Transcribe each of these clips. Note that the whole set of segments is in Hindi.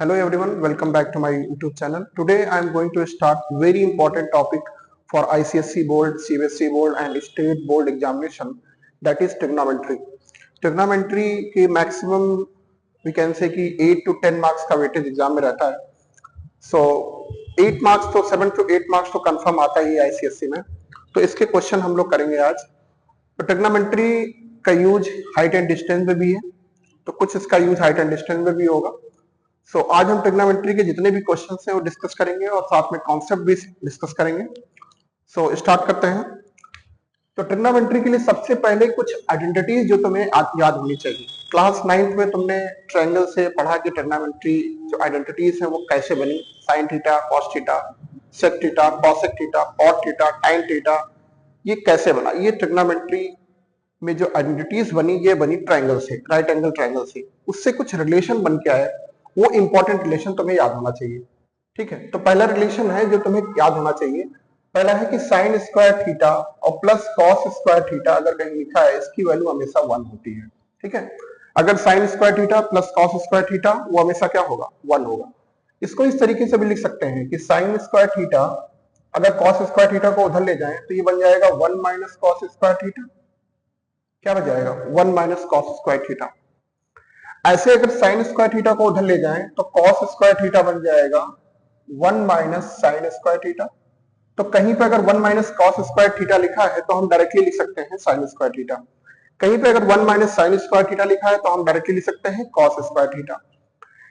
Hello everyone, welcome back to my YouTube channel. Today I am going to start very important topic for ICSE board, CBSE board and state board examination, that is trigonometry. Trigonometry के maximum we can say कि 8 to 10 marks का weightage एग्जाम में रहता है. So 8 marks तो 7 to 8 marks तो confirm आता ही है ICSE में. तो इसके क्वेश्चन हम लोग करेंगे आज. तो ट्रिग्नोमेट्री का यूज हाइट एंड डिस्टेंस में भी है, तो कुछ इसका यूज हाइट एंड डिस्टेंस में भी होगा. सो आज हम ट्रिग्नोमेट्री के जितने भी क्वेश्चन हैं वो डिस्कस करेंगे और साथ में कॉन्सेप्ट भी डिस्कस करेंगे. सो स्टार्ट करते हैं. तो ट्रिग्नोमेट्री के लिए सबसे पहले कुछ आइडेंटिटीज जो तुम्हें याद होनी चाहिए. क्लास 9th में तुमने ट्रायंगल से पढ़ा कि ट्रिग्नोमेट्री जो आइडेंटिटीज है वो कैसे बनी. Sine theta, cos theta, sec theta, cosec theta, cot theta, tan theta, ये कैसे बना. ये ट्रिग्नोमेट्री में जो आइडेंटिटीज बनी ये बनी ट्रायंगल से, राइट एंगल ट्रायंगल से. उससे कुछ रिलेशन बन के आए, वो इंपॉर्टेंट रिलेशन तुम्हें याद होना चाहिए. ठीक है, तो पहला रिलेशन है जो तुम्हें याद होना चाहिए. पहला है कि साइन स्क्वायर थीटा और प्लस कॉस स्क्वायर थीटा अगर कहीं लिखा है इसकी वैल्यू हमेशा 1 होती है. ठीक है, अगर sign square theta plus cos square theta वो हमेशा क्या होगा, 1 होगा. इसको इस तरीके से भी लिख सकते हैं कि साइन स्क्वायर थीटा अगर कॉस स्क्वायर थीटा को उधर ले जाएं तो ये बन जाएगा 1 माइनस कॉस स्क्वायर थीटा. क्या बन जाएगा, 1 माइनस कॉस स्क्वायर थीटा. ऐसे अगर साइन स्क्वायर थीटा को उधर ले जाएं तो कॉस स्क्वायर थीटा बन जाएगा 1 माइनस साइन स्क्वायर थीटा. तो कहीं पे अगर 1 माइनस कॉस स्क्वायर थीटा लिखा है तो हम डायरेक्टली लिख सकते हैं साइन स्क्वायर थीटा. कहीं पे अगर 1 माइनस साइन स्क्वायर थीटा लिखा है तो हम डायरेक्टली लिख सकते हैं कॉस स्क्वायर थीटा.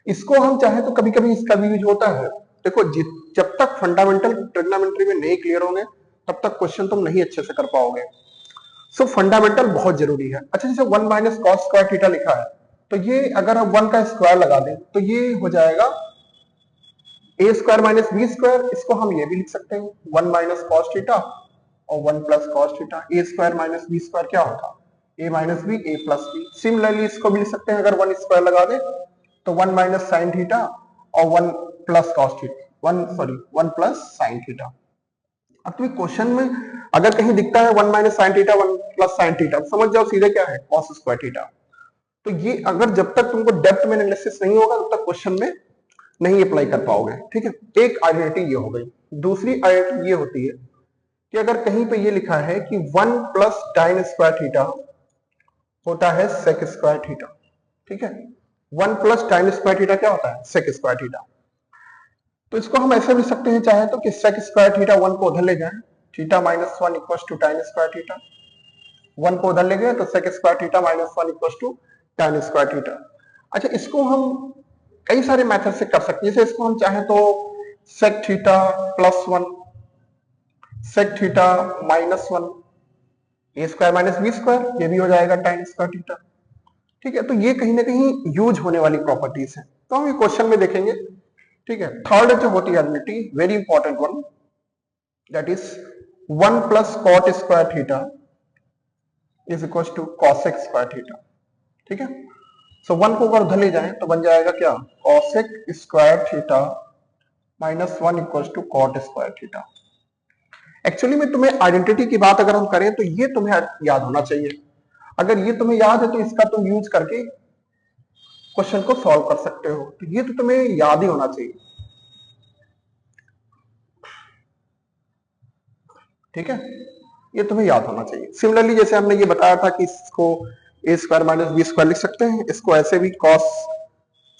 इसको हम चाहे तो कभी कभी इसका भी यूज होता है. देखो जब तक फंडामेंटल ट्रिग्नोमेट्री में नहीं क्लियर होंगे तब तक क्वेश्चन तुम नहीं अच्छे से कर पाओगे. सो फंडामेंटल बहुत जरूरी है. अच्छा, जैसे 1 माइनस कॉस स्क्वायर थीटा लिखा है तो ये अगर हम 1 का स्क्वायर लगा दें तो ये हो जाएगा ए स्क्वायर माइनस बी स्क्वायर. इसको हम ये भी लिख सकते हैं 1 माइनस कॉस थीटा और 1 प्लस कॉस थीटा. ए स्क्वायर माइनस बी स्क्वायर क्या होगा, ए माइनस बी, ए प्लस बी. सिमिलरली इसको भी लिख सकते हैं अगर 1 स्क्वायर लगा दें तो 1 माइनस साइन थीटा और 1 plus cos theta, 1 plus sine theta. अब तुम्हें क्वेश्चन में अगर कहीं दिखता है 1 minus sine theta 1 plus sine theta, समझ जाओ सीधे क्या है, कॉस स्क्वायर थीटा. तो ये अगर जब तक तुमको डेप्थ में एनालिसिस नहीं होगा तब तक क्वेश्चन में नहीं अप्लाई कर पाओगे. ठीक है, एक आइडेंटिटी ये हो गई. दूसरी आइडेंटिटी ये होती है कि अगर कहीं पे ये लिखा है कि 1 प्लस टाइन स्क्वायर थीटा होता है सेक स्क्वायर थीटा. ठीक है, 1 प्लस टाइन स्क्वायर थीटा क्या होता है, सेक स्क्वायर थीटा. तो इसको हम ऐसे भी सकते हैं चाहे तो कि सेक स्क्वायर थीटा 1 को उधर ले जाएं, theta minus 1 equals to tan square theta. 1 को उधर ले गए तो sec square theta minus 1 equals to tan square theta. अच्छा, इसको हम कई सारे मेथड से कर सकते हैं. जैसे इसको हम चाहे तो sec theta plus 1, sec theta minus 1, A square minus B square, ये भी हो जाएगा tan स्क्वायर थीटा. ठीक है, तो ये कहीं ना कहीं यूज होने वाली प्रॉपर्टीज है, तो हम ये क्वेश्चन में देखेंगे. ठीक है, थर्ड जो होती है identity, very important one, that is 1 plus cot square theta is equal to cosec square theta. ठीक है, सो 1 को अगर उधर ले जाएं तो बन जाएगा क्या, cosec square theta minus 1 equals to cot square theta. Actually में तुम्हें आइडेंटिटी की बात अगर हम करें तो ये तुम्हें याद होना चाहिए. अगर ये तुम्हें याद है तो इसका तुम यूज करके क्वेश्चन को सॉल्व कर सकते हो. तो ये तो तुम्हें याद ही होना चाहिए. ठीक है, ये तुम्हें याद होना चाहिए. सिमिलरली जैसे हमने ये बताया था कि इसको A square minus B square लिख सकते हैं, इसको ऐसे भी कॉस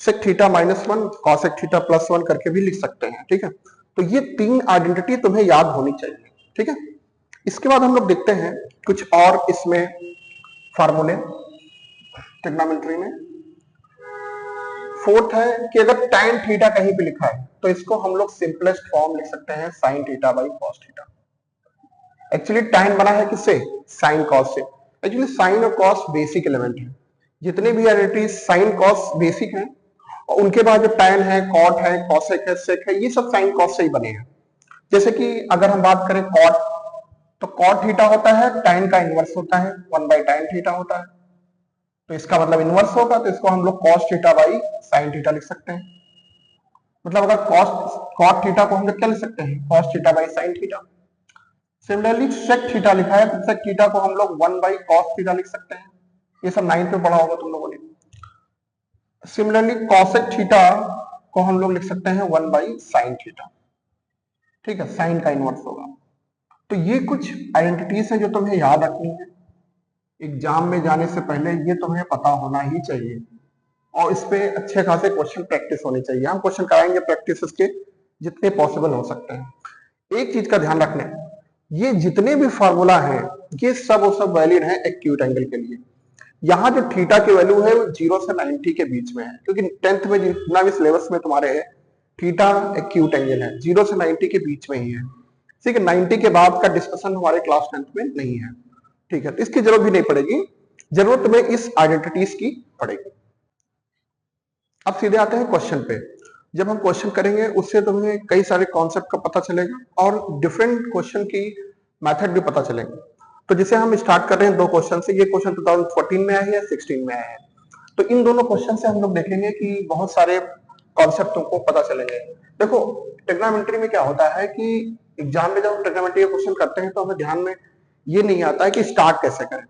सेक theta minus 1 cosec theta plus 1 करके भी लिख सकते हैं. ठीक है, तो ये 3 आइडेंटिटी तुम्हें याद होनी चाहिए. ठीक है, इसके बाद हम लोग देखते हैं कुछ और इसमें फार्मूले ट्रिग्नोमेट्री में. फोर्थ है कि अगर tan थीटा कहीं पे लिखा है तो इसको हम लोग सिंपलेस्ट फॉर्म लिख सकते हैं sine theta by cos theta. Actually tan बना है किससे, साइन कॉस से. एक्चुअली साइन और कॉस बेसिक एलिमेंट है. जितने भी आइडेंटिटीज साइन कॉस बेसिक हैं और उनके बाद जो tan है, कॉट है, कॉसेक है, सेक है, ये सब साइन कॉस से ही बने हैं. जैसे कि अगर हम बात करें कॉट, तो कॉट थीटा होता है tan का इनवर्स होता है, 1 बाई tan थीटा होता है. तो इसका मतलब इनवर्स होगा, तो इसको हम लोग cos theta by sine theta लिख सकते हैं. मतलब अगर cot थीटा को हम लोग क्या लिख सकते हैं, cos theta by sine theta. Similarly sec theta लिखा है तो सेक थीटा को हम लोग 1 बाई कॉस थीटा लिख सकते हैं. ये सब 9th में पढ़ा होगा तुम लोगों ने. सिमिलरली कॉसेक थीटा को हम लोग लिख सकते हैं 1/sin थीटा, ठीक है, साइन का इनवर्स होगा। तो ये कुछ आइडेंटिटीज हैं जो तुम्हें याद रखनी है, एग्जाम में जाने से पहले ये तुम्हें पता होना ही चाहिए, और इस पे अच्छे खासे क्वेश्चन प्रैक्टिस होनी चाहिए। हम क्वेश्चन कराएंगे प्रैक्टिस इसके जितने पॉसिबल हो सकते हैं। एक चीज का ध्यान रखना है, ये जितने भी फार्मूला हैं ये सब वैलिड है एक्यूट एंगल के लिए। यहाँ जो थीटा की वैल्यू है वो 0 से 90 के बीच में है, क्योंकि 10th में जितना भी सिलेबस में तुम्हारे है थीटा एक्यूट एंगल है, 0 से 90 के बीच में ही है, ठीक है। 90 के बाद का डिस्कशन हमारे क्लास 10th में नहीं है, ठीक है, तो इसकी जरूरत भी नहीं पड़ेगी, जरूरत तुम्हें इस आइडेंटिटीज की पड़ेगी। अब सीधे आते हैं क्वेश्चन पे। जब हम क्वेश्चन करेंगे उससे तुम्हें कई सारे कॉन्सेप्ट का पता चलेगा और डिफरेंट क्वेश्चन की मेथड भी पता चलेंगे। तो जिसे हम स्टार्ट कर रहे हैं दो क्वेश्चन से, ये क्वेश्चन 2014 में आया है या 16 में आया है, तो इन दोनों क्वेश्चन से हम लोग देखेंगे कि बहुत सारे कॉन्सेप्ट तुमको पता चलेंगे। देखो ट्रिग्नोमेट्री में क्या होता है कि एग्जाम में जब हम ट्रिग्नोमेट्री का क्वेश्चन करते हैं तो हमें ध्यान में ये नहीं आता है कि स्टार्ट कैसे करें,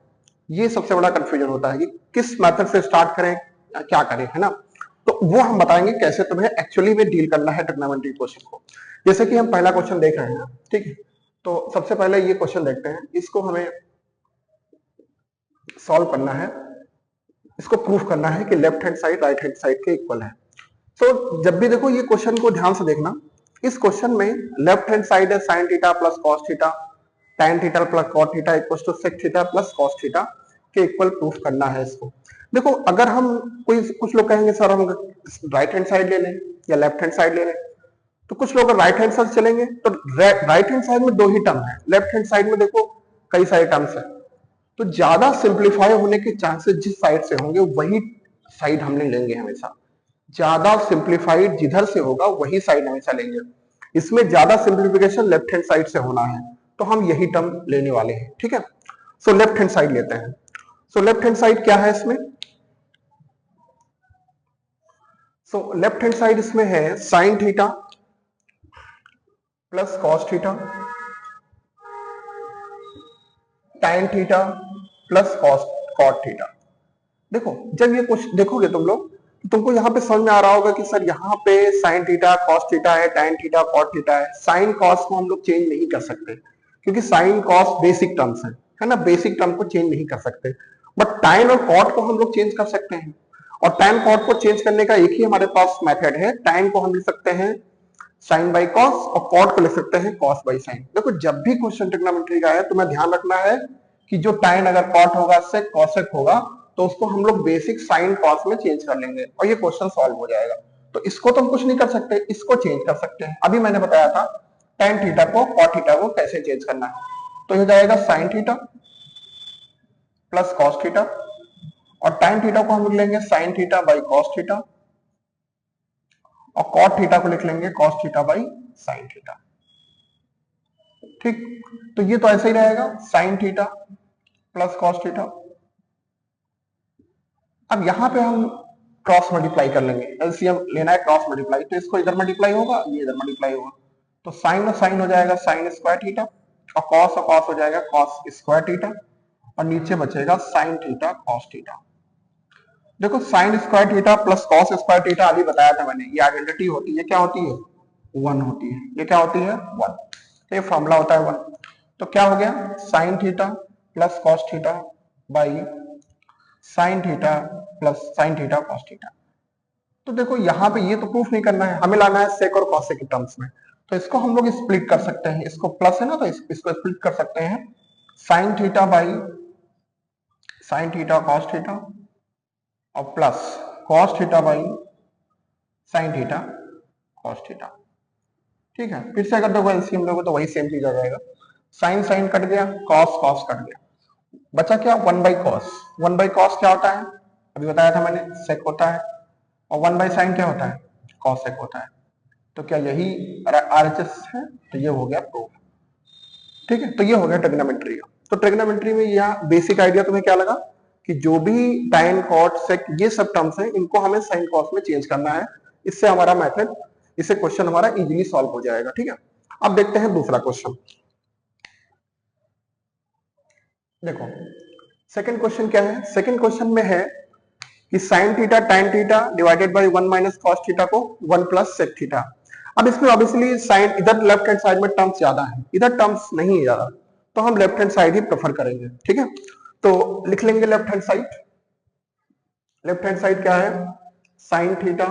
ये सबसे बड़ा कंफ्यूजन होता है कि किस मेथड से स्टार्ट करें, क्या करें, है ना। तो वो हम बताएंगे कैसे तुम्हें एक्चुअली में डील करना है ट्रिग्नोमेट्री क्वेश्चन को। जैसे कि हम पहला क्वेश्चन देख रहे हैं, ठीक है, तो सबसे पहले ये क्वेश्चन देखते हैं, इसको हमें सॉल्व करना है, इसको प्रूफ करना है कि left hand side right hand side के इक्वल है। तो जब भी देखो ये क्वेश्चन को ध्यान से देखना, इस क्वेश्चन में लेफ्ट हैंड साइड है sine theta plus cos theta, tan theta plus cot theta equals to sec theta plus cos theta के इक्वल प्रूफ करना है इसको। देखो अगर हम कुछ लोग कहेंगे सर हम राइट हैंड साइड ले लें या लेफ्ट हैंड साइड ले लें, तो कुछ लोग राइट हैंड साइड चलेंगे, तो राइट हैंड साइड में दो ही टर्म है, लेफ्ट हैंड साइड में देखो कई सारे टर्म्स है, तो ज्यादा सिंप्लीफाई होने के चांसेस जिस साइड से होंगे वही साइड हमने लेंगे हमेशा। ज्यादा सिंप्लीफाइड जिधर से होगा वही साइड हमेशा लेंगे। इसमें ज्यादा सिंप्लीफिकेशन लेफ्ट हैंड साइड से होना है, तो हम यही टर्म लेने वाले हैं, ठीक है। सो लेफ्ट हैंड साइड लेते हैं। सो लेफ्ट हैंड साइड क्या है इसमें, सो लेफ्ट हैंड साइड इसमें है sine theta plus cos theta, tan theta plus cot theta. देखो जब ये कुछ देखोगे तुम लोग तो तुमको यहाँ पे समझ में आ रहा होगा कि सर यहाँ पे साइन थीटा कॉस थीटा है, tan थीटा कॉट थीटा है। साइन कॉस को हम लोग चेंज नहीं कर सकते क्योंकि साइन कॉस बेसिक टर्म्स है ना, बेसिक टर्म को चेंज नहीं कर सकते, बट tan और कॉट को हम लोग चेंज कर सकते हैं। और tan कॉट को चेंज करने का एक ही हमारे पास मेथड है, tan को हम लिख सकते हैं साइन बाई कॉस और कॉट को लिख सकते हैं कॉस बाई साइन। देखो जब भी क्वेश्चन ट्रिग्नोमेट्री का है तुम्हें ध्यान रखना है कि जो tan अगर कॉट होगा सेक कॉसेक होगा तो उसको हम लोग बेसिक साइन कॉस में चेंज कर लेंगे और ये क्वेश्चन सॉल्व हो जाएगा। तो इसको तो हम कुछ नहीं कर सकते, इसको चेंज कर सकते हैं। अभी मैंने बताया था tan थीटा को कॉट थीटा को कैसे चेंज करना है, तो ये हो जाएगा sine theta plus cos theta और tan थीटा को हम लिख लेंगे sign theta by cos theta और कॉट थीटा को लिख लेंगे cos theta by sine theta, ठीक। तो ये तो ऐसे ही रहेगा sign theta plus cos theta. अब यहां पे हम क्रॉस मल्टीप्लाई कर लेंगे, एलसीएम लेना है क्रॉस मल्टीप्लाई, तो इसको इधर मल्टीप्लाई होगा ये इधर मल्टीप्लाई होगा, तो साइन और साइन हो जाएगा साइन स्क्वायर थीटा और कॉस हो जाएगा कॉस स्क्वायर थीटा और नीचे बचेगा साइन थीटा कॉस थीटा। देखो sign square theta plus cos square theta अभी बताया था मैंने, ये आइडेंटिटी होती है, क्या होती है, वन होती है। ये क्या होती है, वन, ये फॉर्मूला होता है वन। तो क्या हो गया sign theta plus cos theta by sine theta plus sine theta cos theta. तो देखो यहाँ पे ये तो प्रूफ नहीं करना है, हमें लाना है सेक और कॉसेक के टर्म्स में, तो इसको हम लोग स्प्लिट कर सकते हैं, इसको प्लस है ना तो इसको स्प्लिट कर सकते हैं sine theta by sine theta cos theta और plus cos theta by sine theta cos theta, ठीक है। फिर से अगर देखो एलसीएम लोगे तो वही सेम चीज आ जाएगा, साइन साइन कट गया कॉस कॉस कट गया, बचा क्या one by cos. One by cos क्या होता है, अभी बताया था मैंने, सेक होता है, और वन बाई साइन क्या होता है, कॉस सेक होता है। तो क्या यही आरएचएस है, तो ये हो गया प्रूफ, ठीक है। तो ये हो गया ट्रिग्नोमेट्री का। तो ट्रिग्नोमेट्री में यह बेसिक आइडिया तुम्हें क्या लगा कि जो भी tan कॉट सेक ये सब टर्म्स हैं इनको हमें साइन कॉस में चेंज करना है, इससे हमारा मेथड, इससे क्वेश्चन हमारा इजीली सॉल्व हो जाएगा, ठीक है। अब देखते हैं दूसरा क्वेश्चन। देखो सेकंड क्वेश्चन क्या है, सेकंड क्वेश्चन में है कि sine theta tan theta divided by 1 minus cos theta को 1 प्लस सेक थीटा। अब इसमें ऑब्वियसली साइन इधर लेफ्ट हैंड साइड में टर्म्स ज्यादा है, इधर टर्म्स नहीं है ज्यादा, तो हम लेफ्ट हैंड साइड ही प्रेफर करेंगे। ठीक है, तो लिख लेंगे left hand side. Left hand side क्या है, sine theta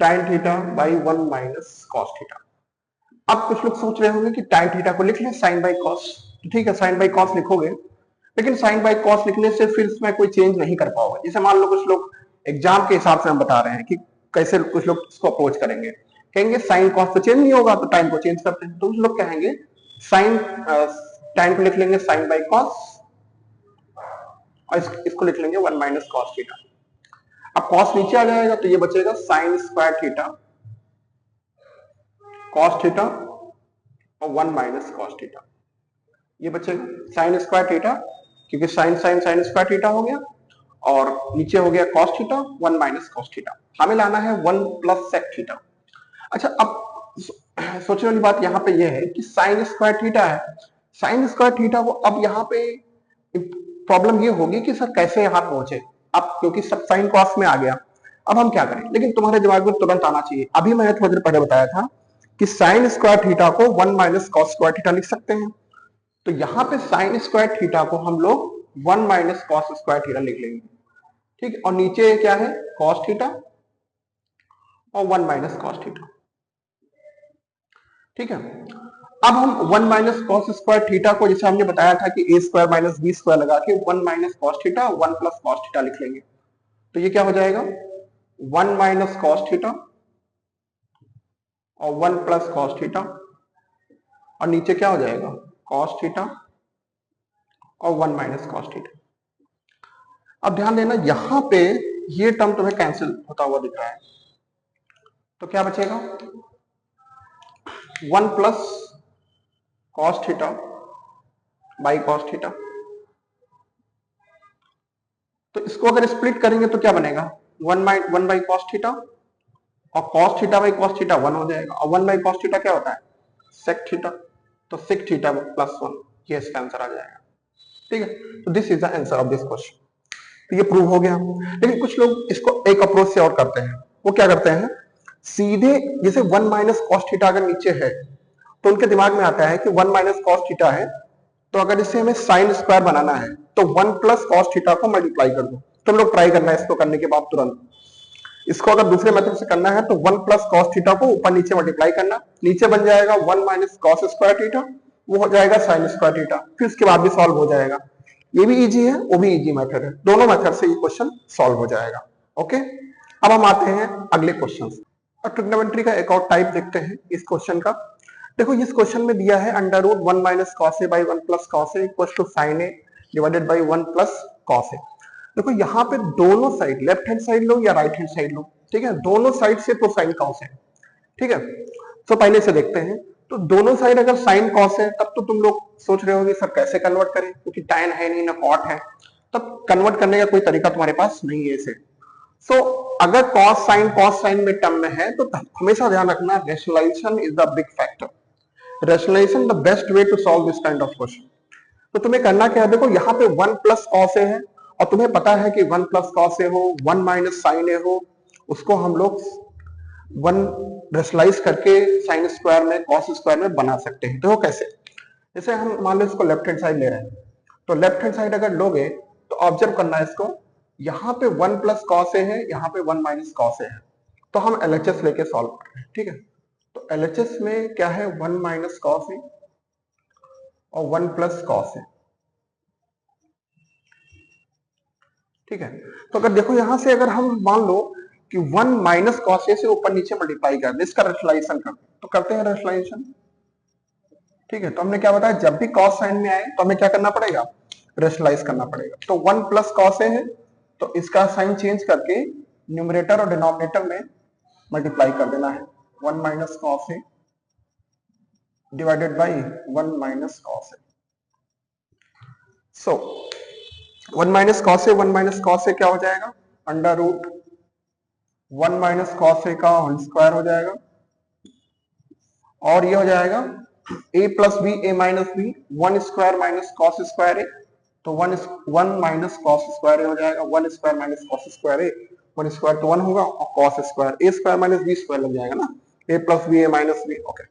tan theta by 1 minus cos theta. अब कुछ लोग सोच रहे होंगे कि tan थीटा को लिख लें साइन बाई कॉस, तो ठीक है साइन बाई कॉस लिखोगे, लेकिन साइन बाई कॉस लिखने से फिर इसमें कोई चेंज नहीं कर पाओगे। जैसे मान लो कुछ लोग एग्जाम के हिसाब से हम बता रहे हैं कि कैसे कुछ लोग इसको अप्रोच करेंगे, कहेंगे साइन कॉस तो चेंज नहीं होगा तो टाइम को चेंज करते हैं, तो कुछ लोग कहेंगे साइन टाइम को लिख लेंगे साइन बाई कॉस और इसको लिख लेंगे 1 माइनस कॉस थीटा। अब कॉस नीचे आ जाएगा तो ये बचेगा sine square theta cos theta और 1 माइनस कॉस थीटा, ये बचेगा साइन स्क्वायर थीटा, क्योंकि sine sine sine square theta हो गया, और नीचे हो गया cos theta 1 minus cos theta. हमें लाना है 1 प्लस सेक थीटा। अच्छा, अब सोचने वाली बात यहाँ पे ये है कि साइन स्क्वायर थीटा है, साइन स्क्वायर थीटा को अब यहाँ पे प्रॉब्लम ये होगी कि सर कैसे यहाँ पहुंचे, अब क्योंकि सब साइन कॉस में आ गया, अब हम क्या करें। लेकिन तुम्हारे दिमाग में तुरंत आना चाहिए, अभी मैंने थोड़ी देर पहले बताया था कि साइन स्क्वायर थीटा को 1 माइनस कॉस स्क्वायर थीटा लिख सकते हैं, तो यहाँ पे साइन स्क्वायर थीटा को हम लोग 1 माइनस कॉस स्क्वायर थीटा लिख लेंगे। ठीक है, और नीचे क्या है कॉस थीटा और 1 माइनस कॉस थीटा। ठीक है, अब हम 1 माइनस कॉस स्क्वायर थीटा को जैसे हमने बताया था कि ए स्क्वायर माइनस बी स्क्वायर लगा के 1 minus cos theta 1 plus cos theta लिख लेंगे, तो ये क्या हो जाएगा 1 माइनस कॉस थीटा और 1 प्लस कॉस थीटा, और नीचे क्या हो जाएगा कॉस थीटा और 1 माइनस कॉस थीटा। अब ध्यान देना यहां पे ये टर्म तुम्हें कैंसिल होता हुआ दिख रहा है, तो क्या बचेगा 1 plus cos theta by cos theta. तो इसको अगर स्प्लिट करेंगे तो क्या बनेगा 1 बाई कॉस थीटा, और cos theta by cos theta 1 हो जाएगा, और 1 बाई कॉस थीटा क्या होता है सेक थीटा, तो सेक थीटा प्लस 1, ये इसका आंसर आ जाएगा। ठीक है, तो this is the answer of this question. तो ये प्रूव हो गया। लेकिन कुछ लोग इसको एक अप्रोच से और करते हैं, वो क्या करते हैं सीधे, जैसे 1 माइनस कॉस थीटा अगर नीचे है तो उनके दिमाग में आता है कि 1 माइनस कॉस थीटा है, तो अगर इसे हमें साइन स्क्वायर बनाना है तो 1 प्लस कॉस थीटा को मल्टीप्लाई कर दो। तुम लोग ट्राई करना है इसको करने के बाद तुरंत, इसको अगर दूसरे मेथड से करना है तो 1 प्लस कॉस थीटा को ऊपर नीचे मल्टीप्लाई करना, नीचे बन जाएगा 1 माइनस कॉस स्क्वायर थीटा, वो हो जाएगा साइन स्क्वायर थीटा, फिर उसके बाद भी सॉल्व हो जाएगा। ये भी इजी है, वो भी इजी मेथड है, दोनों मेथड से ये क्वेश्चन सॉल्व हो जाएगा। ओके, अब हम आते हैं अगले क्वेश्चन। और ट्रिग्नोमेट्री का एक और टाइप देखते हैं इस क्वेश्चन का। देखो इस क्वेश्चन में दिया है under root 1 minus cos A by 1 plus cos A equal to sine A divided by 1 plus cos A. देखो यहाँ पे दोनों साइड, लेफ्ट हैंड साइड लो या राइट हैंड साइड लो, ठीक है, दोनों साइड से तो साइन कॉस है। ठीक है, तो पहले से देखते हैं, तो दोनों साइड अगर साइन कॉस है तब तो तुम लोग सोच रहे होगे सर कैसे कन्वर्ट करें, क्योंकि tan है नहीं ना कॉट है, तब कन्वर्ट करने का कोई तरीका तुम्हारे पास नहीं है इसे। सो अगर कॉस साइन में टर्म में है तो हमेशा ध्यान रखना rationalization is the big factor, rationalization the best way to solve this kind of question. तो तुम्हें करना क्या है, देखो यहाँ पे 1 प्लस कॉस ए है, और तुम्हें पता है कि 1 प्लस कॉस ए हो 1 माइनस साइन ए हो, उसको हम लोग 1 रेशनलाइज करके साइन स्क्वायर में कॉस स्क्वायर में बना सकते हैं। तो वो कैसे, जैसे हम मान लो इसको लेफ्ट हैंड साइड ले रहे हैं, तो लेफ्ट हैंड साइड अगर लोगे तो ऑब्जर्व करना है इसको, यहाँ पे 1 प्लस कॉस ए है, यहाँ पे 1 माइनस कॉस ए है, तो हम एलएचएस लेके सॉल्व कर रहे हैं। ठीक है, तो एलएचएस में क्या है 1 माइनस कॉस ए और 1 प्लस कॉस ए। ठीक है, तो अगर देखो यहां से अगर हम मान लो कि 1 माइनस कॉस ए से ऊपर नीचे मल्टीप्लाई कर दे, इसका रेशनलाइजेशन करते हैं, तो करते हैं रेशनलाइजेशन। ठीक है, तो हमने क्या बताया, जब भी कॉस साइन में आए तो हमें क्या करना पड़ेगा रेशनलाइज करना पड़ेगा। तो 1 प्लस कॉस ए है तो इसका साइन चेंज करके न्यूमरेटर और डिनोमिनेटर में मल्टीप्लाई कर देना है, 1 minus cos a divided by 1 minus cos a. So 1 minus cos a 1 minus cos a क्या हो जाएगा under root 1 minus cos a का होल स्क्वायर हो जाएगा, और ये हो जाएगा a plus b a minus b 1 square minus cos square a, तो one minus cos square a हो जाएगा, one square minus cos square a, one square तो वन होगा और cos square a square minus B square लग जाएगा ना, a plus b a minus b. Okay,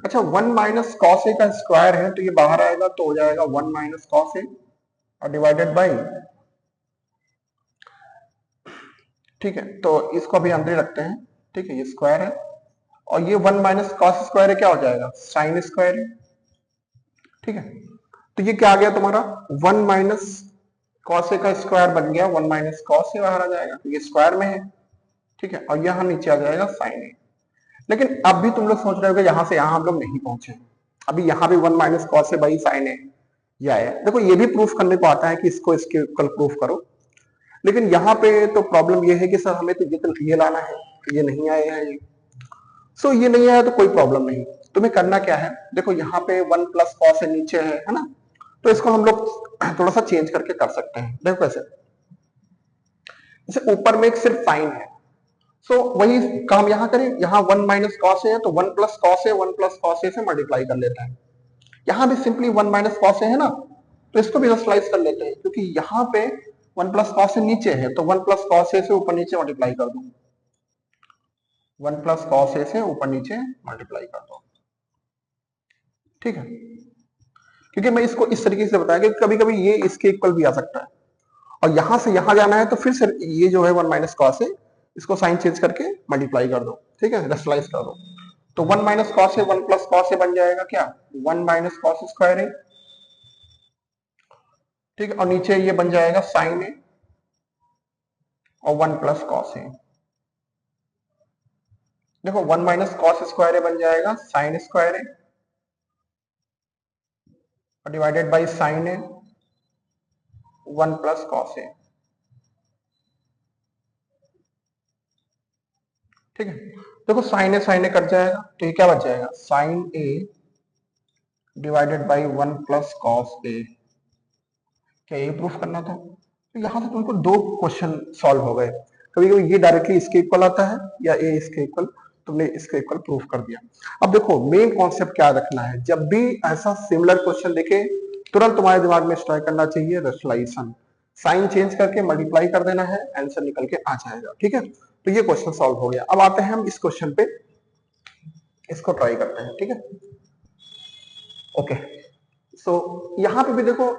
अच्छा वन माइनस कॉस ए का स्क्वायर है तो ये बाहर आएगा तो हो जाएगा वन माइनस कॉस ए और डिवाइडेड बाई, ठीक है, तो इसको अभी अंदर रखते हैं, ठीक है, ये स्क्वायर है और ये वन माइनस कॉस स्क्वायर है क्या हो जाएगा, साइन स्क्वायर है, ठीक है। तो ये क्या आ गया तुम्हारा, वन माइनस कॉस ए का स्क्वायर बन गया, वन माइनस कॉस ए बाहर आ जाएगा, तो ये स्क्वायर में है, ठीक है, और यहाँ नीचे आ जाएगा साइन ए। लेकिन अब भी तुम लोग सोच रहे हो कि यहाँ से यहाँ हम लोग नहीं पहुंचे, अभी यहाँ भी one minus cos A by sine a ये आया। देखो ये भी प्रूफ करने को आता है कि इसको इसके कल प्रूफ करो, लेकिन यहाँ पे तो प्रॉब्लम ये है कि सर हमें तो ये लाना है, ये नहीं आया है ये, सो ये नहीं आया तो कोई प्रॉब्लम नहीं, तुम्हें करना क्या है, देखो यहाँ पे वन प्लस कॉस ए नीचे है ना, तो इसको हम लोग थोड़ा सा चेंज करके कर सकते हैं। देखो कैसे, जैसे ऊपर में एक सिर्फ साइन है, सो वही काम यहाँ करें, यहाँ वन माइनस कॉस ए है तो वन प्लस कॉस ए, वन प्लस कॉस ए से मल्टीप्लाई कर लेते हैं। यहाँ भी सिंपली वन माइनस कॉस ए है ना, तो इसको भी रसलाइज कर लेते हैं, क्योंकि यहाँ पे वन प्लस कॉस ए नीचे है तो वन प्लस कॉस ए से ऊपर नीचे मल्टीप्लाई कर दो, वन प्लस कॉस ए से ऊपर नीचे मल्टीप्लाई कर दो, ठीक है। क्योंकि मैं इसको इस तरीके से बताया कि कभी कभी ये इसके इक्वल भी आ सकता है, और यहां से यहां जाना है तो फिर से ये जो है वन माइनस कॉस है इसको साइन चेंज करके मल्टीप्लाई कर दो, ठीक है, रेशनलाइज कर दो, तो वन माइनस कॉस है वन प्लस कॉस है बन जाएगा क्या, वन माइनस कॉस स्क्वायर है, ठीक है, और नीचे ये बन जाएगा साइन है और वन प्लस कॉस है। देखो वन माइनस कॉस स्क्वायर है बन जाएगा साइन स्क्वायर है और डिवाइडेड बाई साइन है वन प्लस कॉस है, ठीक है। देखो साइन ए कट जाएगा तो ये क्या बच जाएगा, sine A divided by one plus cos a, क्या ये प्रूफ करना था। तो यहां से तुमको दो क्वेश्चन सॉल्व हो गए, कभी कभी ये डायरेक्टली इसके इक्वल आता है या ए इसके इक्वल, तुमने इसके इक्वल प्रूफ कर दिया। अब देखो मेन कॉन्सेप्ट क्या रखना है, जब भी ऐसा सिमिलर क्वेश्चन देखे तुरंत तुम्हारे दिमाग में स्ट्राइक करना चाहिए रेशनलाइजेशन, साइन चेंज करके मल्टीप्लाई कर देना है, आंसर निकल के आ जाएगा, ठीक है। तो ये क्वेश्चन सॉल्व हो गया। अब आते हैं हम इस क्वेश्चन पे, इसको ट्राई करते हैं, ठीक है। ओके, सो यहाँ पे भी देखो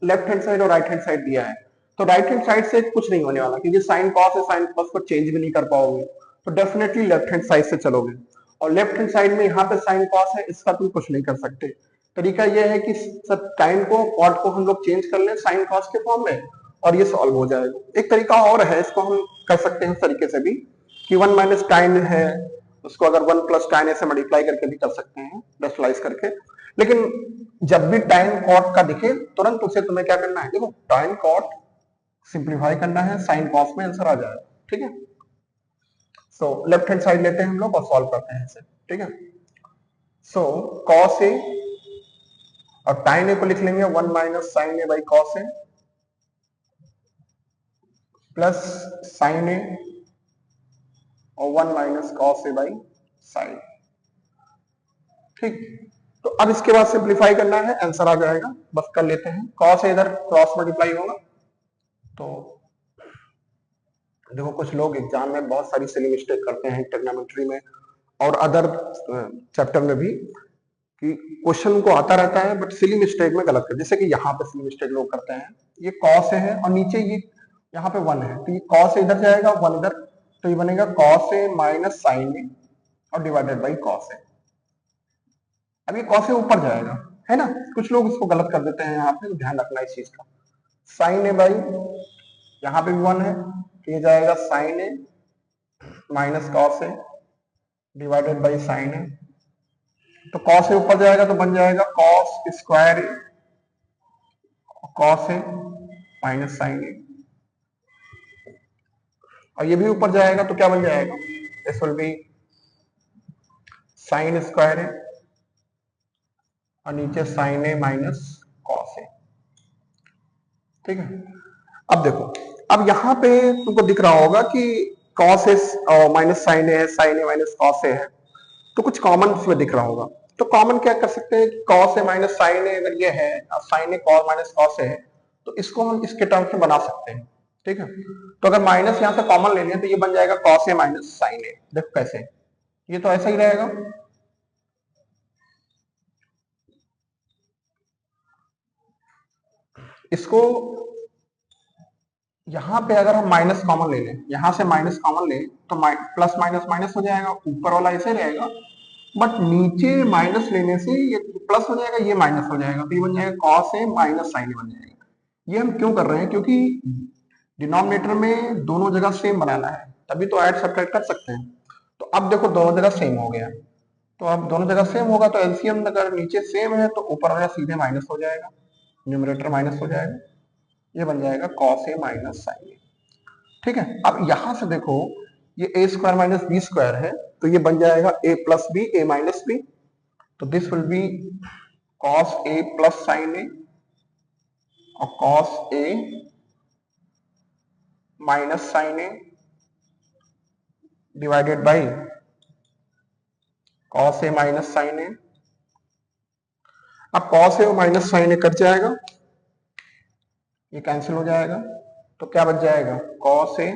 लेफ्ट हैंड साइड और राइट हैंड साइड दिया है, तो राइट हैंड साइड से कुछ नहीं होने वाला, क्योंकि साइन कॉस है, साइन कॉस को चेंज भी नहीं कर पाओगे, तो डेफिनेटली लेफ्ट हैंड साइड से चलोगे, और लेफ्ट हैंड साइड में यहाँ पे साइन कॉस है, इसका तुम कुछ नहीं कर सकते। तरीका यह है कि सब टाइम को कॉट को हम लोग चेंज कर लें साइन कॉस के फॉर्म में और ये सॉल्व हो जाएगा। एक तरीका और है, इसको हम कर सकते हैं इस तरीके से भी कि वन माइनस टाइन है उसको अगर वन प्लस टाइन ऐसे मल्टीप्लाई करके भी कर सकते हैं रेशनलाइज करके, लेकिन जब भी टाइन कॉट का दिखे तुरंत उसे तुम्हें क्या करना है, देखो टाइन कॉट सिंप्लीफाई करना है, साइन कॉस में आंसर आ जाएगा, ठीक है। सो लेफ्ट हैंड साइड लेते हैं हम लोग और सॉल्व करते हैं इसे, ठीक है। सो कॉस ए और टाइन ए को लिख लेंगे one minus sine a by cos a plus sine a और one minus cos A by sine, ठीक। तो अब इसके बाद सिंप्लीफाई करना है, आंसर आ जाएगा, बस कर लेते हैं, कॉस इधर क्रॉस मल्टीप्लाई होगा, तो देखो कुछ लोग एग्जाम में बहुत सारी सिली मिस्टेक करते हैं ट्रिग्नोमेट्री में और अदर चैप्टर में भी, कि क्वेश्चन को आता रहता है बट सिली मिस्टेक में गलत कर, जैसे कि यहाँ पे सिली मिस्टेक लोग करते हैं, ये कॉस है और नीचे ये यहाँ पे वन है, तो ये कॉस इधर जाएगा वन इधर, तो ये बनेगा cos a minus sine a और डिवाइडेड बाई कॉस ए। अब ये कॉस ए ऊपर जाएगा है ना, कुछ लोग इसको गलत कर देते हैं यहाँ पे, तो ध्यान रखना इस चीज का। साइन ए बाई यहाँ पे भी वन है तो ये जाएगा sine a minus cos a divided by sine a, तो कॉस ए ऊपर जाएगा तो बन जाएगा cos square a cos a minus sine a, और ये भी ऊपर जाएगा तो क्या बन जाएगा, this will be sine square a और नीचे sine a minus cos a, ठीक है। अब देखो, अब यहाँ पे तुमको दिख रहा होगा कि cos a minus sine a minus cos ए है, तो कुछ कॉमन इसमें दिख रहा होगा, तो कॉमन क्या कर सकते हैं, कॉस ए माइनस साइन ए अगर ये है और साइन ए कॉस माइनस कॉस ए है, तो इसको हम इसके टर्म्स में बना सकते हैं, ठीक है। तो अगर माइनस यहाँ से कॉमन ले लें तो ये बन जाएगा कॉस ए माइनस साइन ए। देखो कैसे, ये तो ऐसा ही रहेगा, इसको यहां पे अगर हम माइनस कॉमन ले लें, यहां से माइनस कॉमन ले तो प्लस माइनस माइनस हो जाएगा, ऊपर वाला ऐसे रहेगा, बट नीचे माइनस लेने से ये प्लस हो जाएगा, ये माइनस हो जाएगा, तो ये बन जाएगा कॉस ए माइनस साइन ए बन जाएगा। ये हम क्यों कर रहे हैं, क्योंकि डिनोमिनेटर में दोनों जगह सेम बनाना है, तभी तो ऐड सब्ट्रैक्ट कर सकते हैं। तो अब देखो दोनों जगह सेम हो गया, तो अब दोनों जगह सेम होगा तो एलसीएम अगर नीचे सेम है तो ऊपर वाला सीधे माइनस हो जाएगा, न्यूमरेटर माइनस हो जाएगा, ये बन जाएगा cos a minus sine a, ठीक है। अब यहां से देखो ये a square minus B square है, तो ये बन जाएगा a plus b a minus b, तो this will be cos a plus sine a और cos a minus sine A divided by cos a minus sine a. अब कॉस ए और माइनस साइन ए कट जाएगा, ये कैंसिल हो जाएगा, तो क्या बच जाएगा cos a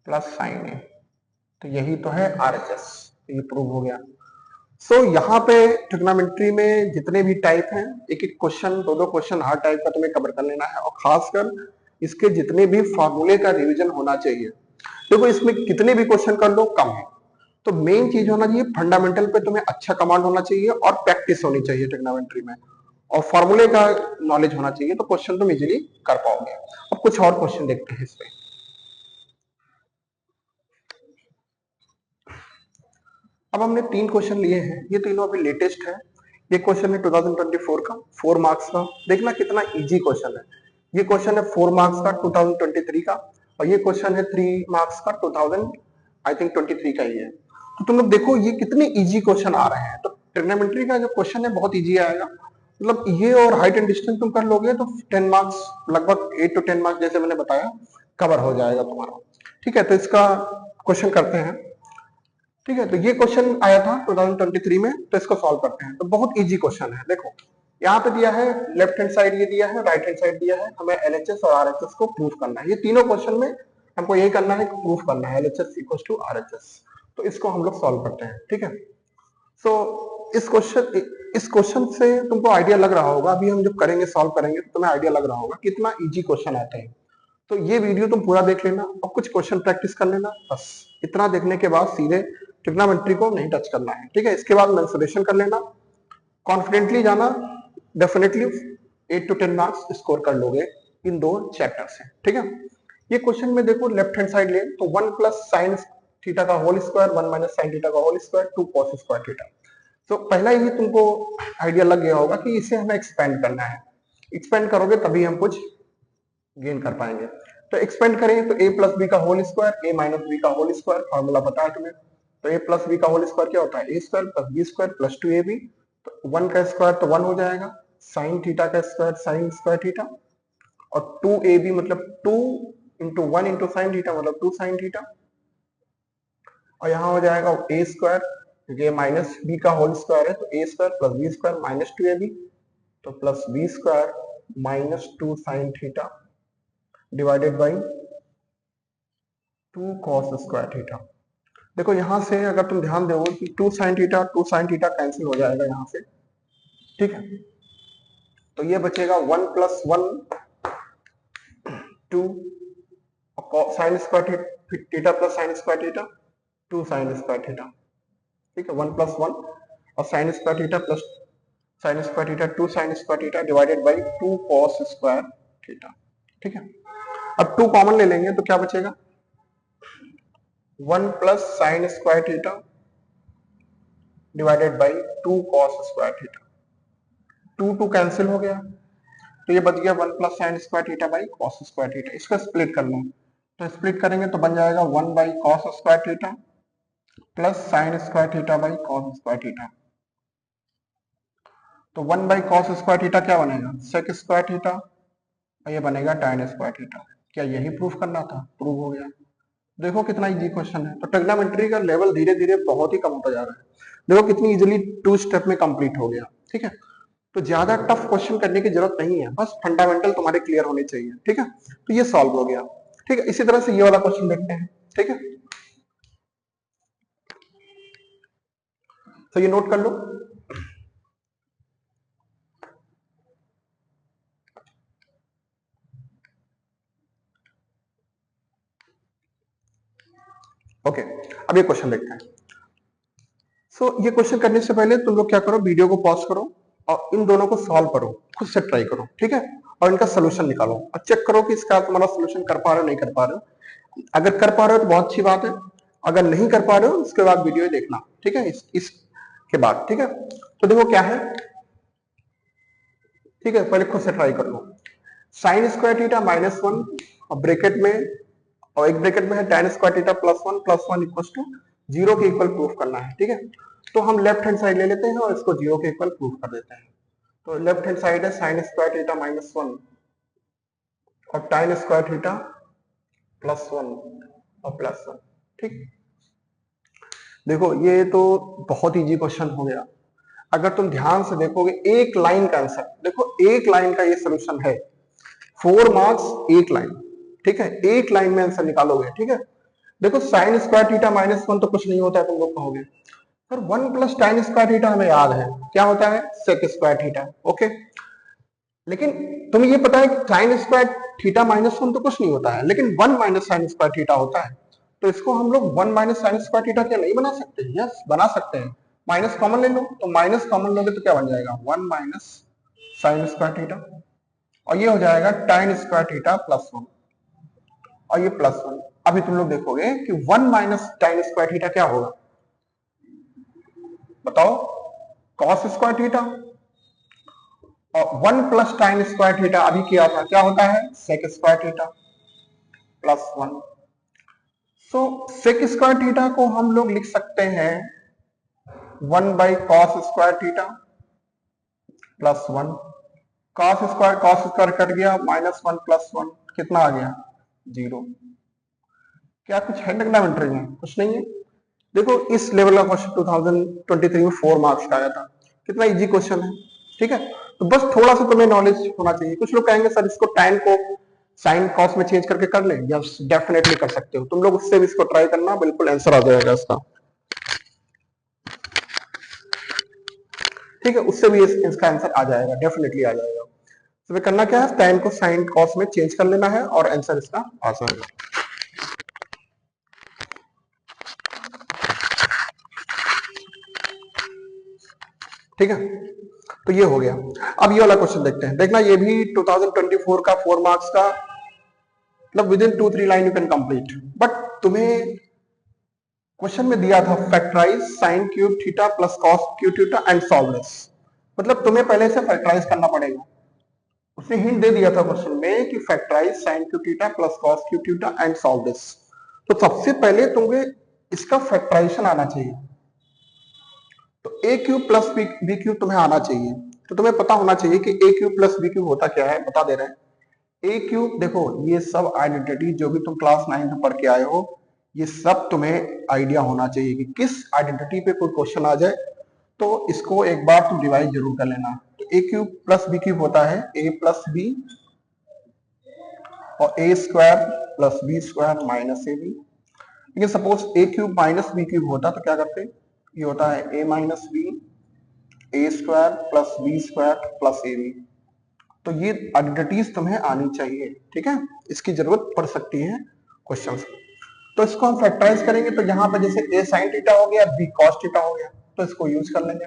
plus sine a, तो यही तो है आरएचएस, तो ये प्रूव हो गया। सो यहाँ पे ट्रिग्नोमेट्री में जितने भी टाइप हैं, एक एक क्वेश्चन, दो दो क्वेश्चन हर टाइप का तुम्हें कवर कर लेना है, और खासकर इसके जितने भी फॉर्मूले का रिवीजन होना चाहिए। देखो इसमें कितने भी क्वेश्चन कर लो कम है, तो मेन चीज होना चाहिए फंडामेंटल पे तुम्हें अच्छा कमांड होना चाहिए और प्रैक्टिस होनी चाहिए ट्रिग्नोमेट्री में, और फॉर्मूले का नॉलेज होना चाहिए, तो क्वेश्चन तुम इजीली कर पाओगे। अब कुछ और क्वेश्चन देखते हैं इसमें। अब हमने 3 क्वेश्चन लिए हैं, ये तीनों अभी लेटेस्ट है। ये क्वेश्चन है 2024 का 4 मार्क्स का, देखना कितना इजी क्वेश्चन है। ये क्वेश्चन है 4 मार्क्स का 2023 का, और ये क्वेश्चन है 3 मार्क्स का 2000 आई थिंक 23 का ही है। तो तुम लोग देखो ये कितने इजी क्वेश्चन आ रहे हैं। तो ट्रिग्नोमेट्री का जो क्वेश्चन है बहुत इजी आएगा, मतलब ये और हाइट एंड डिस्टेंस तुम कर लोगे तो 10 मार्क्स, लगभग 8 to 10 मार्क्स जैसे मैंने बताया कवर हो जाएगा तुम्हारा, ठीक है। तो इसका क्वेश्चन करते हैं, ठीक है। तो ये क्वेश्चन आया था 2023 में, तो इसको सॉल्व करते हैं। तो बहुत इजी क्वेश्चन है, देखो यहाँ पे दिया है लेफ्ट हैंड साइड ये दिया है, राइट हैंड साइड दिया है, हमें एलएचएस और आरएचएस को प्रूफ करना है। ये तीनों क्वेश्चन में हमको यही करना है, प्रूफ करना है एलएचएस इक्वल टू आरएचएस। तो इसको हम लोग सॉल्व करते हैं, ठीक है। सो इस क्वेश्चन से तुमको आइडिया लग रहा होगा, अभी हम जब करेंगे सॉल्व करेंगे तो तुम्हें आइडिया लग रहा होगा कितना इजी क्वेश्चन आते हैं। तो ये वीडियो तुम पूरा देख लेना और कुछ क्वेश्चन प्रैक्टिस कर लेना, बस इतना देखने के बाद सीधे ट्रिग्नोमेट्री को नहीं टच करना है, ठीक है। इसके बाद मेंसुरेशन कर लेना, कॉन्फिडेंटली जाना, डेफिनेटली 8 to 10 मार्क्स स्कोर कर लोगे इन 2 चैप्टर से, ठीक है। ये क्वेश्चन में देखो लेफ्ट हैंड साइड ले तो 1 प्लस साइन थीटा का whole square 1 minus sine theta का whole square 2 cos square theta. तो पहला ही तुमको आइडिया लग गया होगा कि इसे हमें एक्सपेंड करना है, एक्सपेंड करोगे तभी हम कुछ गेन कर पाएंगे। तो एक्सपेंड करें तो a प्लस बी का whole square a minus B का होल स्क्वायर, फॉर्मूला पता है तुम्हें। तो a प्लस बी का होल स्क्वायर क्या होता है, a square plus B square plus 2ab, तो 1 का स्क्वायर तो 1 हो जाएगा, साइन थीटा का स्क्वायर साइन स्क्वायर थीटा, और 2ab मतलब 2 इंटू 1 इंटू साइन थीटा मतलब 2 साइन थीटा, और यहाँ हो जाएगा a स्क्वायर, क्योंकि माइनस बी का होल स्क्वायर है तो a square plus B square minus 2ab, तो plus B square minus 2 sine theta divided by 2 cos square theta. देखो यहां से अगर तुम ध्यान दोगे कि 2 साइन थीटा कैंसिल हो जाएगा यहाँ से, ठीक है। तो ये बचेगा 1 plus 1 2 sign square theta plus sign square theta 2 sign square theta, ठीक है। 1 प्लस 1 और sign square theta plus sign square theta 2 sign square theta divided by 2 cos square theta, ठीक है। अब 2 कॉमन ले लेंगे तो क्या बचेगा 1 plus sign square theta divided by 2 cos square theta, 2 cancel हो गया, तो ये बच गया 1 plus sign square theta by cos square theta. इसका स्प्लिट करना है तो स्प्लिट करेंगे तो बन जाएगा 1 by cos square theta plus sign square theta by cos square theta. तो 1 बाई कॉस स्क्वायर थीटा क्या बनेगा सेक स्क्वायर थीटा, और ये बनेगा tan स्क्वायर थीटा। क्या यही प्रूफ करना था, प्रूव हो गया। देखो कितना इजी क्वेश्चन है। तो ट्रिग्नोमेट्री का लेवल धीरे धीरे बहुत ही कम होता जा रहा है, देखो कितनी इजीली 2 स्टेप में कंप्लीट हो गया, ठीक है। तो ज्यादा टफ क्वेश्चन करने की जरूरत नहीं है, बस फंडामेंटल तुम्हारे क्लियर होने चाहिए। ठीक है, तो ये सॉल्व हो गया। ठीक है, इसी तरह से ये वाला क्वेश्चन देखते हैं। ठीक है, तो ये नोट कर लो। ओके, अब ये क्वेश्चन देखते हैं। ये क्वेश्चन करने से पहले तुम लोग क्या करो, वीडियो को पॉज करो और इन दोनों को सॉल्व करो, खुद से ट्राई करो। ठीक है, और इनका सोल्यूशन निकालो और चेक करो कि इसका तुम्हारा सोल्यूशन कर पा रहे हो नहीं कर पा रहे हो। अगर कर पा रहे हो तो बहुत अच्छी बात है, अगर नहीं कर पा रहे हो उसके बाद वीडियो देखना। ठीक है, इसके बाद। ठीक है, तो देखो क्या है। ठीक है, पहले खुद से ट्राई कर लो। Sine square theta minus one और ब्रैकेट में, और एक ब्रैकेट में है tan square theta plus one equal to zero के इक्वल प्रूफ करना है। ठीक है, तो हम लेफ्ट हैंड साइड ले लेते हैं और इसको जीरो के इक्वल प्रूफ कर देते हैं। तो लेफ्ट हैंड साइड है sign square theta minus one और tan square theta plus one और प्लस वन। ठीक, देखो ये तो बहुत इजी क्वेश्चन हो गया। अगर तुम ध्यान से देखोगे एक लाइन का आंसर, देखो एक लाइन का ये सोल्यूशन है, 4 मार्क्स एक लाइन। ठीक है, एक लाइन में आंसर निकालोगे। ठीक है, देखो sign square theta minus one तो कुछ नहीं होता है, तुम लोग कहोगे sir one plus tan square theta हमें याद है क्या होता है, सेक स्क्वायर थीटा। ओके, लेकिन तुम्हें ये पता है कि sign square theta minus one तो कुछ नहीं होता है, लेकिन one minus sine square theta होता है। तो इसको हम लोग one minus sine square theta क्या नहीं बना सकते? यस, बना सकते हैं। माइनस कॉमन ले लो, तो माइनस कॉमन लोगे तो क्या बन जाएगा, one minus sine square theta, और ये हो जाएगा tan square theta plus one, और ये प्लस वन। अभी तुम लोग देखोगे कि one minus tan square theta क्या होगा, बताओ, cos स्क्वायर थीटा, और one plus tan square theta अभी किया था, क्या होता है, sec square theta plus one. So sec square theta को हम लोग लिख सकते हैं one by cos square theta plus one. Cos square cut गया, माइनस वन प्लस वन कितना आ गया, जीरो। क्या कुछ है ट्रिग्नोमेट्री में? कुछ नहीं है। देखो इस लेवल का क्वेश्चन 2023 में 4 मार्क्स का आया था, कितना इजी क्वेश्चन है। ठीक है, तो बस थोड़ा सा तुम्हें नॉलेज होना चाहिए। कुछ लोग कहेंगे सर इसको tan को साइन कॉस में चेंज करके कर ले, यस डेफिनेटली कर सकते हो तुम लोग, उससे भी इसको ट्राई करना, बिल्कुल आंसर आ जाएगा इसका। ठीक है, उससे भी इसका आंसर आ जाएगा, डेफिनेटली आ जाएगा। तो करना क्या है, tan को साइन कॉस में चेंज कर लेना है और आंसर इसका आ जाएगा। ठीक है, तो ये हो गया। अब ये वाला क्वेश्चन देखते हैं, देखना ये भी 2024 का 4 मार्क्स का, मतलब within 2-3 line you can complete. But तुम्हें क्वेश्चन में दिया था factorize sine cube theta plus cos cube theta and solve this, मतलब तुम्हें पहले से फैक्टराइज करना पड़ेगा। उसने हिंट दे दिया था क्वेश्चन में कि factorize sine cube theta plus cos cube theta and solve this. तो सबसे पहले तुम्हें इसका फैक्टराइजेशन आना चाहिए। तो ए क्यूब प्लस बी क्यूब तुम्हें आना चाहिए। तो तुम्हें पता होना चाहिए कि A cube plus B cube होता क्या है, बता दे रहे हैं। ए क्यूब, देखो ये सब आइडेंटिटी जो भी तुम क्लास 9 में पढ़ के आए हो, ये सब तुम्हें आइडिया होना चाहिए कि किस आइडेंटिटी पे कोई क्वेश्चन आ जाए तो इसको एक बार तुम रिवाइज जरूर कर लेना। तो ए क्यूब प्लस बी क्यूब होता है ए प्लस बी और a square plus B square minus a b. लेकिन suppose a cube minus b cube होता तो क्या करते, ये होता है a minus b a square plus B square plus a b. तो ये आइडेंटिटीज तुम्हें आनी चाहिए। ठीक है, इसकी जरूरत पड़ सकती है क्वेश्चन में। तो इसको हम फैक्टराइज करेंगे, तो यहाँ पे जैसे ए साइन थीटा हो गया, बी कॉस थीटा हो गया, तो इसको यूज कर लेंगे।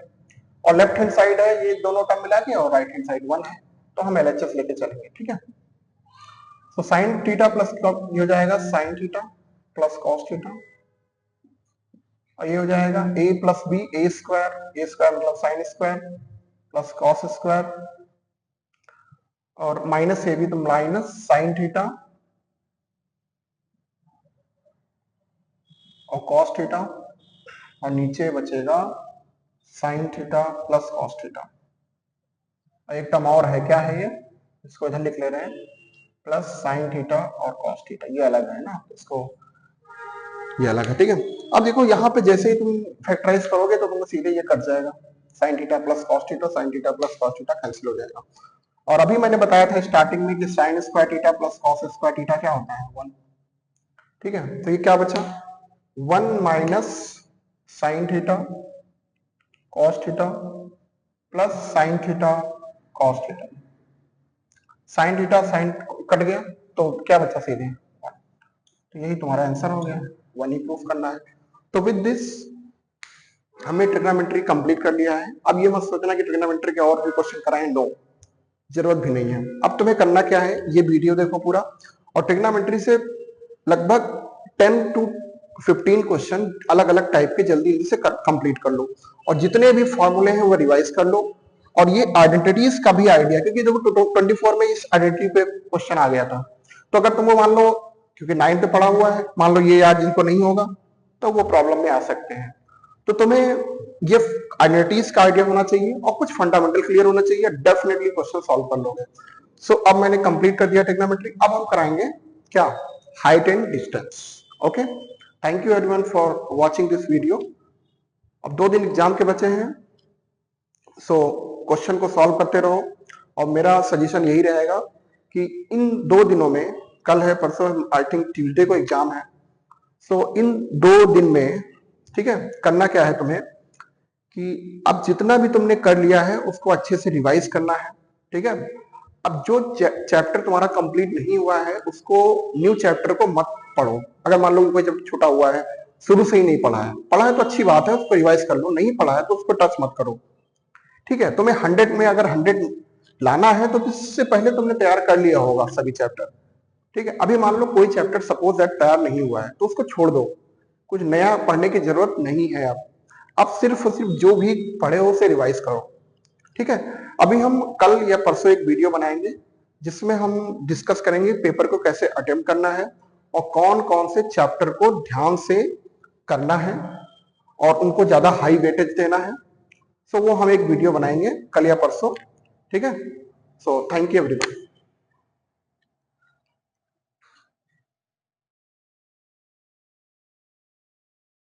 और लेफ्ट हैंड साइड है ये दोनों टर्म मिला के, और राइट हैंड साइड 1 है, तो हम एलएचएस लेके चलेंगे। ठीक है, तो साइन थीटा प्लस ये हो जाएगा sine theta plus cos theta, और ये हो जाएगा a plus b a square मतलब sine square plus cos square, और माइनस ए बी तो माइनस साइन थीटा और कॉस थीटा, और नीचे बचेगा sign theta plus cos theta. एक टर्म और है, क्या है ये, इसको इधर लिख ले रहे हैं, प्लस साइन थीटा और कॉस थीटा, ये अलग है ना, इसको ये अलग है। ठीक है, अब देखो यहाँ पे जैसे ही तुम फैक्टराइज करोगे तो तुमको सीधे ये कट जाएगा। Sine theta plus cos theta, sign theta plus cos theta cancel हो जाएगा। और अभी मैंने बताया था स्टार्टिंग में कि sign square theta plus cos square theta क्या होता है 1। ठीक है, तो ये क्या बचा 1 minus sine theta cos theta plus sine theta cos theta. Sine theta sine cut गया तो क्या बचा सीधे 1। तो यही तुम्हारा आंसर हो गया, 1 ही प्रूफ करना है। तो विद दिस हमने ट्रिग्नोमेट्री कंप्लीट कर लिया है। अब ये मत सोचना कि ट्रिग्नोमेट्री के और भी क्वेश्चन कराएं, नो, जरूरत भी नहीं है। अब तुम्हें करना क्या है, ये वीडियो देखो पूरा, और ट्रिग्नोमेट्री से लगभग 10 to 15 क्वेश्चन अलग अलग टाइप के जल्दी जल्दी से कंप्लीट कर लो, और जितने भी फॉर्मूले हैं वो रिवाइज कर लो। और ये आइडेंटिटीज का भी आइडिया, क्योंकि देखो 24 में इस आइडेंटिटी पे क्वेश्चन आ गया था, तो अगर तुमको मान लो, क्योंकि 9 पे पढ़ा हुआ है, मान लो ये याद जिनको नहीं होगा तो वो प्रॉब्लम में आ सकते हैं। तो तुम्हें ये आइडेंटिटीज का आइडिया होना चाहिए और कुछ फंडामेंटल क्लियर होना चाहिए, डेफिनेटली क्वेश्चन सॉल्व कर लोगे। सो अब मैंने कंप्लीट कर दिया ट्रिग्नोमेट्री। अब हम कराएंगे क्या, height and distance. Okay, thank you everyone for watching this video. अब 2 दिन एग्जाम के बचे हैं, सो क्वेश्चन को सॉल्व करते रहो। और मेरा सजेशन यही रहेगा कि इन 2 दिनों में, कल है परसों, आई थिंक ट्यूसडे को एग्जाम है, सो इन 2 दिन में, ठीक है, करना क्या है तुम्हें कि अब जितना भी तुमने कर लिया है उसको अच्छे से रिवाइज करना है। ठीक है, अब जो चैप्टर तुम्हारा कंप्लीट नहीं हुआ है उसको, न्यू चैप्टर को मत पढ़ो। अगर मान लो कोई जब छूटा हुआ है, शुरू से ही नहीं पढ़ा है तो अच्छी बात है, उसको रिवाइज कर लो, नहीं पढ़ा है तो उसको टच मत करो। ठीक है, तुम्हें 100 में अगर 100 लाना है तो इससे पहले तुमने तैयार कर लिया होगा सभी चैप्टर। ठीक है, अभी मान लो कोई चैप्टर सपोज दैट तैयार नहीं हुआ है तो उसको छोड़ दो, कुछ नया पढ़ने की जरूरत नहीं है। अब सिर्फ और सिर्फ जो भी पढ़े हो उसे रिवाइज करो। ठीक है, अभी हम कल या परसों एक वीडियो बनाएंगे जिसमें हम डिस्कस करेंगे पेपर को कैसे अटेम्प्ट करना है और कौन कौन से चैप्टर को ध्यान से करना है और उनको ज्यादा हाई वेटेज देना है। सो वो हम एक वीडियो बनाएंगे कल या परसों। ठीक है, सो थैंक यू एवरीवन।